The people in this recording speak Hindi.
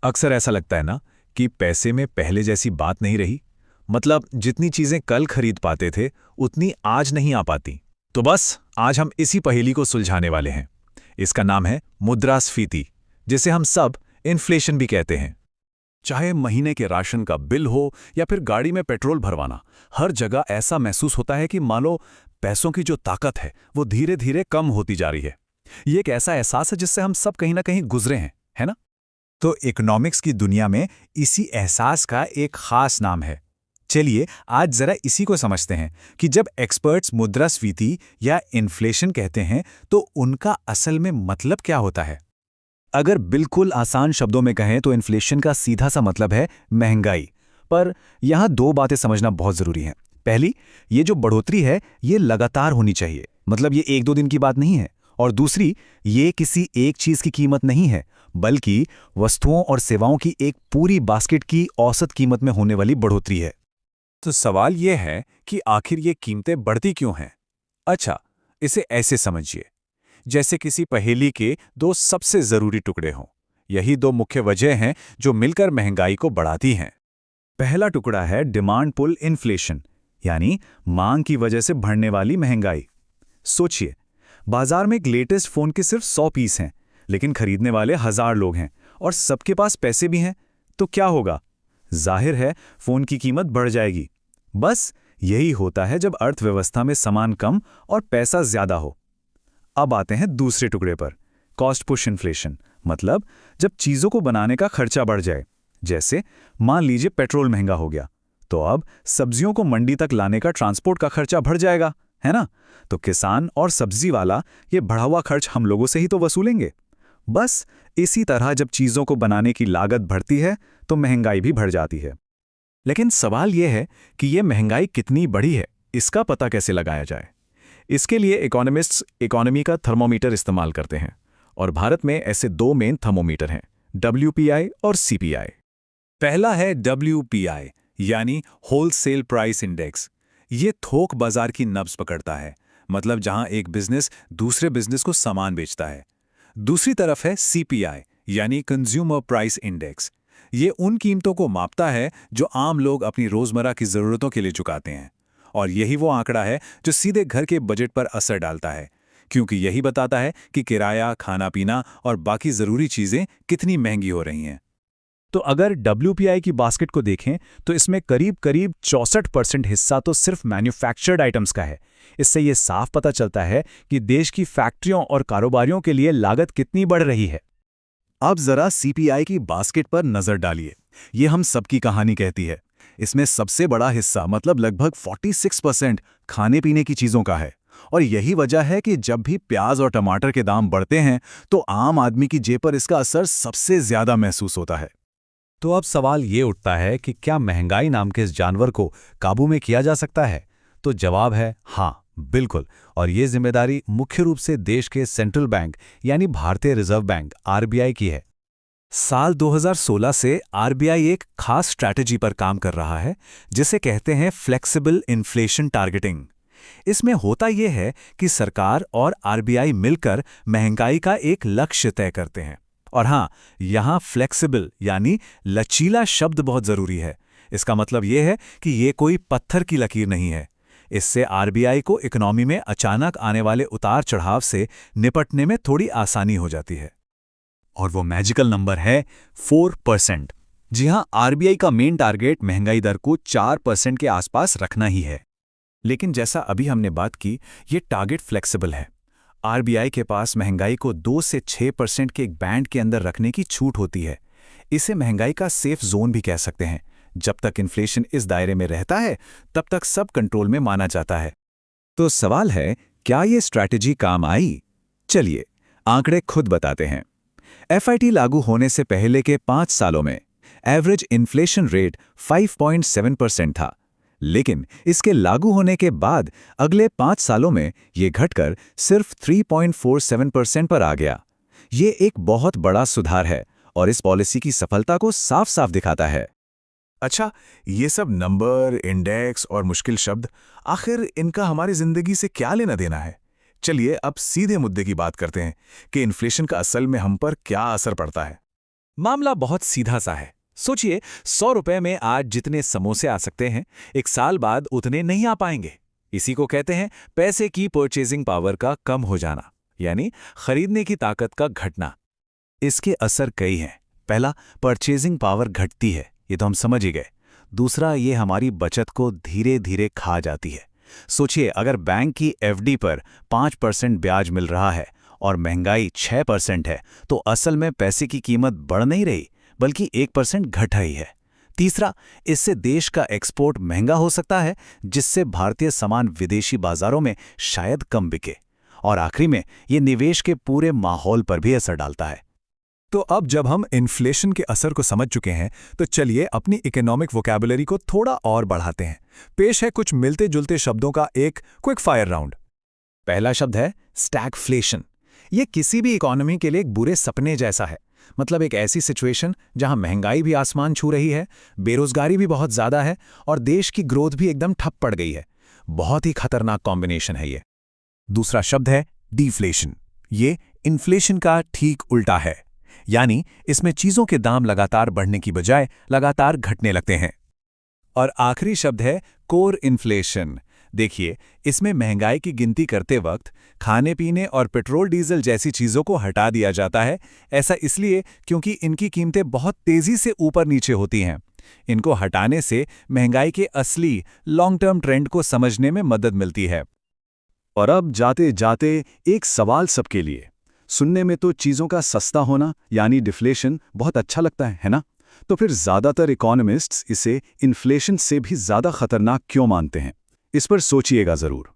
अक्सर ऐसा लगता है ना कि पैसे में पहले जैसी बात नहीं रही। मतलब जितनी चीजें कल खरीद पाते थे उतनी आज नहीं आ पाती। तो बस आज हम इसी पहेली को सुलझाने वाले हैं। इसका नाम है मुद्रास्फीति, जिसे हम सब इन्फ्लेशन भी कहते हैं। चाहे महीने के राशन का बिल हो या फिर गाड़ी में पेट्रोल भरवाना, हर जगह ऐसा महसूस होता है कि मानो पैसों की जो ताकत है वो धीरे धीरे कम होती जा रही है। ये एक ऐसा एहसास है जिससे हम सब कहीं ना कहीं गुजरे हैं, है ना? तो इकोनॉमिक्स की दुनिया में इसी एहसास का एक खास नाम है। चलिए आज जरा इसी को समझते हैं कि जब एक्सपर्ट्स मुद्रास्फीति या इन्फ्लेशन कहते हैं तो उनका असल में मतलब क्या होता है। अगर बिल्कुल आसान शब्दों में कहें तो इन्फ्लेशन का सीधा सा मतलब है महंगाई। पर यहाँ दो बातें समझना बहुत जरूरी हैं। पहली, ये जो बढ़ोतरी है ये लगातार होनी चाहिए, मतलब ये एक दो दिन की बात नहीं है। और दूसरी, ये किसी एक चीज की कीमत नहीं है, बल्कि वस्तुओं और सेवाओं की एक पूरी बास्केट की औसत कीमत में होने वाली बढ़ोतरी है। तो सवाल यह है कि आखिर ये कीमतें बढ़ती क्यों हैं। अच्छा, इसे ऐसे समझिए, जैसे किसी पहेली के दो सबसे जरूरी टुकड़े हों। यही दो मुख्य वजह हैं जो मिलकर महंगाई को बढ़ाती हैं। पहला टुकड़ा है डिमांड पुल इन्फ्लेशन, यानी मांग की वजह से बढ़ने वाली महंगाई। सोचिए, बाजार में एक लेटेस्ट फोन के सिर्फ 100 पीस हैं, लेकिन खरीदने वाले 1000 लोग हैं और सबके पास पैसे भी हैं। तो क्या होगा? जाहिर है फोन की कीमत बढ़ जाएगी। बस यही होता है जब अर्थव्यवस्था में सामान कम और पैसा ज्यादा हो। अब आते हैं दूसरे टुकड़े पर, कॉस्ट पुश इन्फ्लेशन, मतलब जब चीजों को बनाने का खर्चा बढ़ जाए। जैसे मान लीजिए पेट्रोल महंगा हो गया, तो अब सब्जियों को मंडी तक लाने का ट्रांसपोर्ट का खर्चा बढ़ जाएगा, है ना? तो किसान और सब्जी वाला ये बढ़ा हुआ खर्च हम लोगों से ही तो वसूलेंगे। बस इसी तरह जब चीजों को बनाने की लागत बढ़ती है तो महंगाई भी बढ़ जाती है। लेकिन सवाल यह है कि ये महंगाई कितनी बढ़ी है, इसका पता कैसे लगाया जाए। इसके लिए इकोनॉमिस्ट्स इकोनॉमी का थर्मोमीटर इस्तेमाल करते हैं, और भारत में ऐसे दो मेन थर्मोमीटर हैं, WPI और CPI। पहला है WPI, यानी होलसेल प्राइस इंडेक्स। ये थोक बाजार की नब्ज पकड़ता है, मतलब जहां एक बिजनेस दूसरे बिजनेस को सामान बेचता है। दूसरी तरफ है CPI, यानी कंज्यूमर प्राइस इंडेक्स। ये उन कीमतों को मापता है जो आम लोग अपनी रोजमर्रा की जरूरतों के लिए चुकाते हैं। और यही वो आंकड़ा है जो सीधे घर के बजट पर असर डालता है, क्योंकि यही बताता है कि किराया, खाना पीना और बाकी जरूरी चीजें कितनी महंगी हो रही हैं। तो अगर WPI की बास्केट को देखें तो इसमें करीब करीब 64% हिस्सा तो सिर्फ मैन्युफैक्चर्ड आइटम्स का है। इससे ये साफ पता चलता है कि देश की फैक्ट्रियों और कारोबारियों के लिए लागत कितनी बढ़ रही है। अब जरा CPI की बास्केट पर नजर डालिए। ये हम सबकी कहानी कहती है। इसमें सबसे बड़ा हिस्सा, मतलब लगभग 46% खाने पीने की चीजों का है। और यही वजह है कि जब भी प्याज और टमाटर के दाम बढ़ते हैं तो आम आदमी की जेब पर इसका असर सबसे ज्यादा महसूस होता है। तो अब सवाल ये उठता है कि क्या महंगाई नाम के इस जानवर को काबू में किया जा सकता है? तो जवाब है हाँ, बिल्कुल। और ये जिम्मेदारी मुख्य रूप से देश के सेंट्रल बैंक यानी भारतीय रिजर्व बैंक RBI की है। साल 2016 से RBI एक खास स्ट्रैटेजी पर काम कर रहा है, जिसे कहते हैं फ्लेक्सिबल इन्फ्लेशन टारगेटिंग। इसमें होता यह है कि सरकार और RBI मिलकर महंगाई का एक लक्ष्य तय करते हैं। और हाँ, यहाँ फ्लेक्सिबल यानी लचीला शब्द बहुत जरूरी है। इसका मतलब यह है कि ये कोई पत्थर की लकीर नहीं है। इससे RBI को इकोनॉमी में अचानक आने वाले उतार चढ़ाव से निपटने में थोड़ी आसानी हो जाती है। और वो मैजिकल नंबर है 4%। जी हाँ, RBI का मेन टारगेट महंगाई दर को 4% के आसपास रखना ही है। लेकिन जैसा अभी हमने बात की, ये टारगेट फ्लेक्सिबल है। RBI के पास महंगाई को 2 से 6% के एक बैंड के अंदर रखने की छूट होती है। इसे महंगाई का सेफ जोन भी कह सकते हैं। जब तक इन्फ्लेशन इस दायरे में रहता है तब तक सब कंट्रोल में माना जाता है। तो सवाल है, क्या ये स्ट्रैटेजी काम आई? चलिए आंकड़े खुद बताते हैं। FIT लागू होने से पहले के 5 सालों में एवरेज इन्फ्लेशन रेट 5.7% था, लेकिन इसके लागू होने के बाद अगले 5 सालों में ये घटकर सिर्फ 3.47% पर आ गया। ये एक बहुत बड़ा सुधार है और इस पॉलिसी की सफलता को साफ-साफ दिखाता है। अच्छा, ये सब नंबर, इंडेक्स और मुश्किल शब्द, आखिर इनका हमारी जिंदगी से क्या लेना देना है? चलिए अब सीधे मुद्दे की बात करते हैं कि इन्फ्लेशन का असल में हम पर क्या असर पड़ता है। मामला बहुत सीधा सा है। सोचिए, 100 रुपए में आज जितने समोसे आ सकते हैं, 1 साल बाद उतने नहीं आ पाएंगे। इसी को कहते हैं पैसे की परचेजिंग पावर का कम हो जाना, यानी खरीदने की ताकत का घटना। इसके असर कई हैं। पहला, परचेजिंग पावर घटती है, ये तो हम समझ ही गए। दूसरा, ये हमारी बचत को धीरे धीरे खा जाती है। सोचिए, अगर बैंक की एफडी पर 5% ब्याज मिल रहा है और महंगाई 6% है, तो असल में पैसे की कीमत बढ़ नहीं रही, बल्कि 1% घट रही है। तीसरा, इससे देश का एक्सपोर्ट महंगा हो सकता है, जिससे भारतीय सामान विदेशी बाजारों में शायद कम बिके। और आखिरी में, ये निवेश के पूरे माहौल पर भी असर डालता है। तो अब जब हम इन्फ्लेशन के असर को समझ चुके हैं, तो चलिए अपनी इकोनॉमिक वोकैबुलरी को थोड़ा और बढ़ाते हैं। पेश है कुछ मिलते जुलते शब्दों का एक क्विक फायर राउंड। पहला शब्द है स्टैगफ्लेशन। ये किसी भी इकोनॉमी के लिए एक बुरे सपने जैसा है। मतलब एक ऐसी सिचुएशन जहां महंगाई भी आसमान छू रही है, बेरोजगारी भी बहुत ज्यादा है और देश की ग्रोथ भी एकदम ठप पड़ गई है। बहुत ही खतरनाक कॉम्बिनेशन है ये। दूसरा शब्द है डिफ्लेशन। ये इन्फ्लेशन का ठीक उल्टा है, यानी इसमें चीजों के दाम लगातार बढ़ने की बजाय लगातार घटने लगते हैं। और आखिरी शब्द है कोर इन्फ्लेशन। देखिए, इसमें महंगाई की गिनती करते वक्त खाने पीने और पेट्रोल डीजल जैसी चीजों को हटा दिया जाता है। ऐसा इसलिए क्योंकि इनकी कीमतें बहुत तेजी से ऊपर नीचे होती हैं। इनको हटाने से महंगाई के असली लॉन्ग टर्म ट्रेंड को समझने में मदद मिलती है। और अब जाते जाते एक सवाल सबके लिए। सुनने में तो चीज़ों का सस्ता होना यानी डिफ्लेशन बहुत अच्छा लगता है ना? तो फिर ज़्यादातर इकोनॉमिस्ट्स इसे इन्फ्लेशन से भी ज़्यादा खतरनाक क्यों मानते हैं? इस पर सोचिएगा ज़रूर।